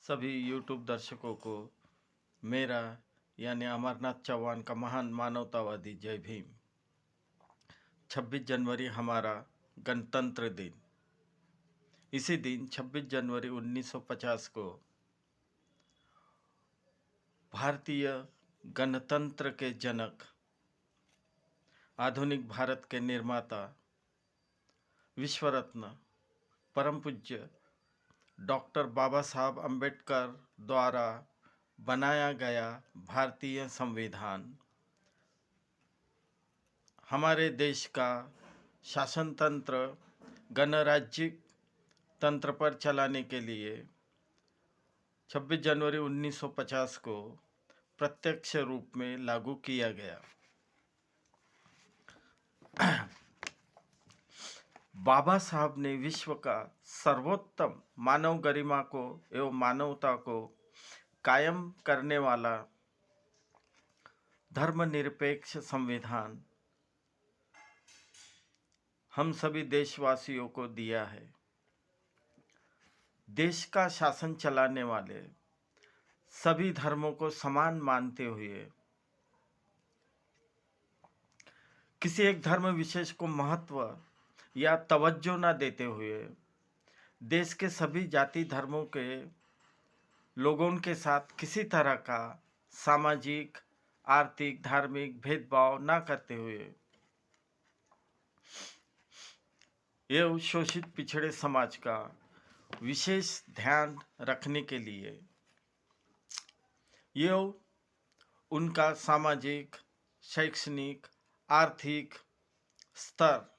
सभी यूट्यूब दर्शकों को मेरा यानी अमरनाथ चौहान का महान मानवतावादी जय भीम। 26 जनवरी हमारा गणतंत्र दिन। इसी दिन 26 जनवरी 1950 को भारतीय गणतंत्र के जनक, आधुनिक भारत के निर्माता, विश्व रत्न परम पूज्य डॉक्टर बाबा साहब अम्बेडकर द्वारा बनाया गया भारतीय संविधान हमारे देश का शासन तंत्र गणराज्यिक तंत्र पर चलाने के लिए 26 जनवरी 1950 को प्रत्यक्ष रूप में लागू किया गया। बाबा साहब ने विश्व का सर्वोत्तम मानव गरिमा को एवं मानवता को कायम करने वाला धर्मनिरपेक्ष संविधान हम सभी देशवासियों को दिया है। देश का शासन चलाने वाले सभी धर्मों को समान मानते हुए किसी एक धर्म विशेष को महत्व या तवज्जो न देते हुए देश के सभी जाति धर्मों के लोगों के साथ किसी तरह का सामाजिक, आर्थिक, धार्मिक भेदभाव न करते हुए एवं शोषित पिछड़े समाज का विशेष ध्यान रखने के लिए एवं उनका सामाजिक, शैक्षणिक, आर्थिक स्तर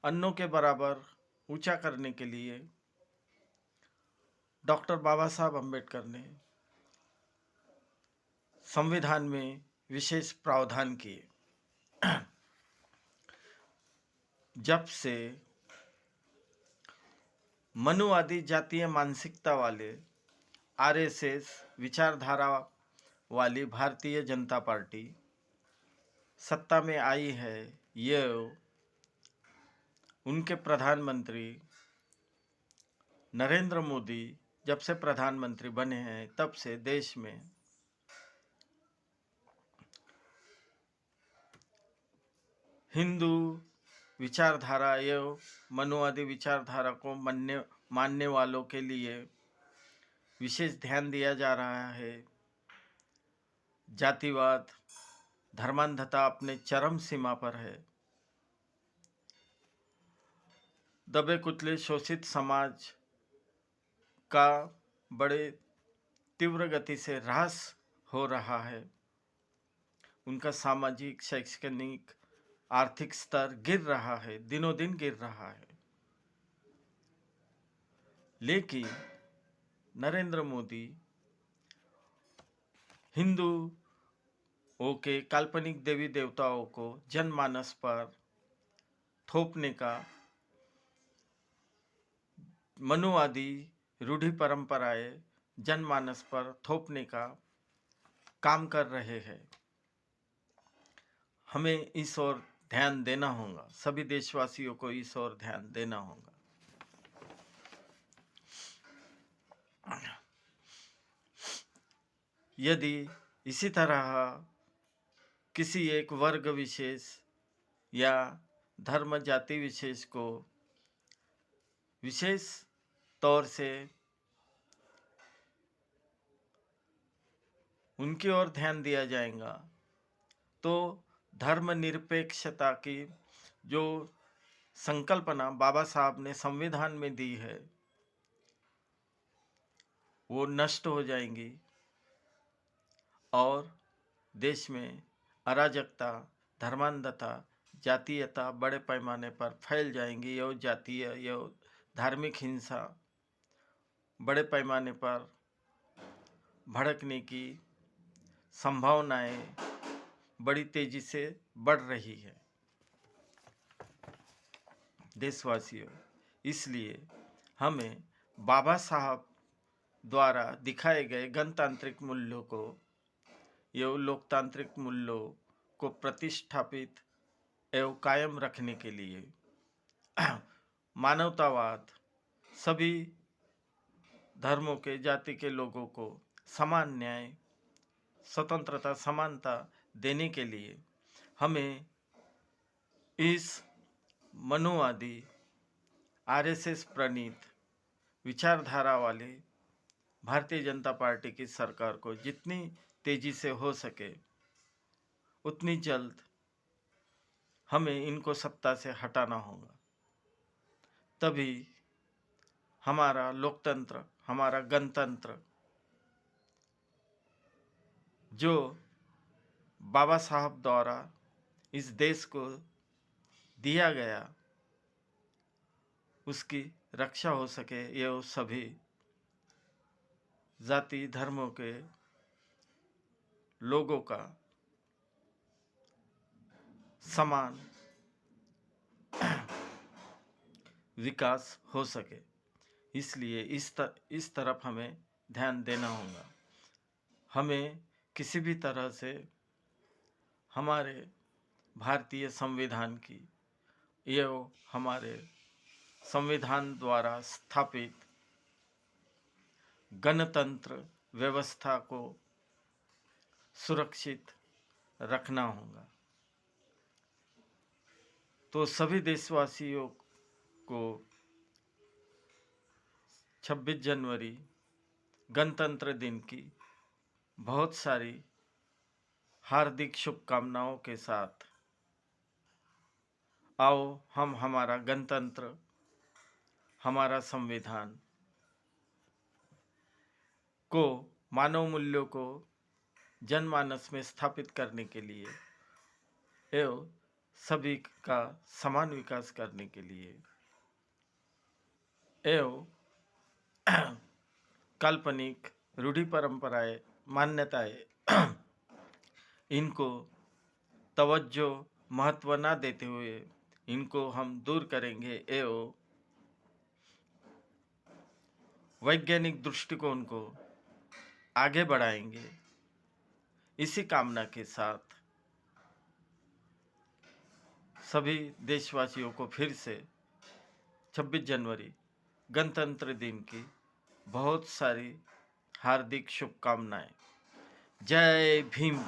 अन्यों के बराबर ऊंचा करने के लिए डॉक्टर बाबा साहब अम्बेडकर ने संविधान में विशेष प्रावधान किए। जब से मनुवादी जातीय मानसिकता वाले आरएसएस विचारधारा वाली भारतीय जनता पार्टी सत्ता में आई है, यह उनके प्रधानमंत्री नरेंद्र मोदी जब से प्रधानमंत्री बने हैं तब से देश में हिंदू विचारधारा एवं मनुवादी विचारधारा को मानने वालों के लिए विशेष ध्यान दिया जा रहा है। जातिवाद, धर्मांधता अपने चरम सीमा पर है। दबे कुचले शोषित समाज का बड़े तीव्र गति से ह्रास हो रहा है। उनका सामाजिक, शैक्षणिक, आर्थिक स्तर गिर रहा है, दिनों दिन गिर रहा है। लेकिन नरेंद्र मोदी हिंदुओं के काल्पनिक देवी देवताओं को जनमानस पर थोपने का, मनुवादी रूढ़ि परंपराएं जनमानस पर थोपने का काम कर रहे हैं। हमें इस ओर ध्यान देना होगा, सभी देशवासियों को इस ओर ध्यान देना होगा। यदि इसी तरह किसी एक वर्ग विशेष या धर्म जाति विशेष को विशेष तौर से उनकी ओर ध्यान दिया जाएगा तो धर्मनिरपेक्षता की जो संकल्पना बाबा साहब ने संविधान में दी है वो नष्ट हो जाएंगी और देश में अराजकता, धर्मांधता, जातीयता बड़े पैमाने पर फैल जाएंगी और जातीय या धार्मिक हिंसा बड़े पैमाने पर भड़कने की संभावनाएं बड़ी तेजी से बढ़ रही है। देशवासियों, इसलिए हमें बाबा साहब द्वारा दिखाए गए गणतांत्रिक मूल्यों को एवं लोकतांत्रिक मूल्यों को प्रतिष्ठापित एवं कायम रखने के लिए मानवतावाद, सभी धर्मों के, जाति के लोगों को समान न्याय, स्वतंत्रता, समानता देने के लिए हमें इस मनुवादी आरएसएस प्रणीत विचारधारा वाली भारतीय जनता पार्टी की सरकार को जितनी तेजी से हो सके उतनी जल्द हमें इनको सत्ता से हटाना होगा। तभी हमारा लोकतंत्र, हमारा गणतंत्र जो बाबा साहब द्वारा इस देश को दिया गया उसकी रक्षा हो सके। ये सभी जाति धर्मों के लोगों का समान विकास हो सके, इसलिए इस तरफ हमें ध्यान देना होगा। हमें किसी भी तरह से हमारे भारतीय संविधान की एवं हमारे संविधान द्वारा स्थापित गणतंत्र व्यवस्था को सुरक्षित रखना होगा। तो सभी देशवासियों को 26 जनवरी गणतंत्र दिन की बहुत सारी हार्दिक शुभकामनाओं के साथ आओ हम हमारा गणतंत्र, हमारा संविधान को, मानव मूल्यों को जनमानस में स्थापित करने के लिए एवं सभी का समान विकास करने के लिए एवं काल्पनिक रूढ़ि परंपराएं, मान्यताएं इनको तवज्जो महत्व न देते हुए इनको हम दूर करेंगे एवं वैज्ञानिक दृष्टिकोण को आगे बढ़ाएंगे। इसी कामना के साथ सभी देशवासियों को फिर से 26 जनवरी गणतंत्र दिन की बहुत सारी हार्दिक शुभकामनाएं। जय भीम।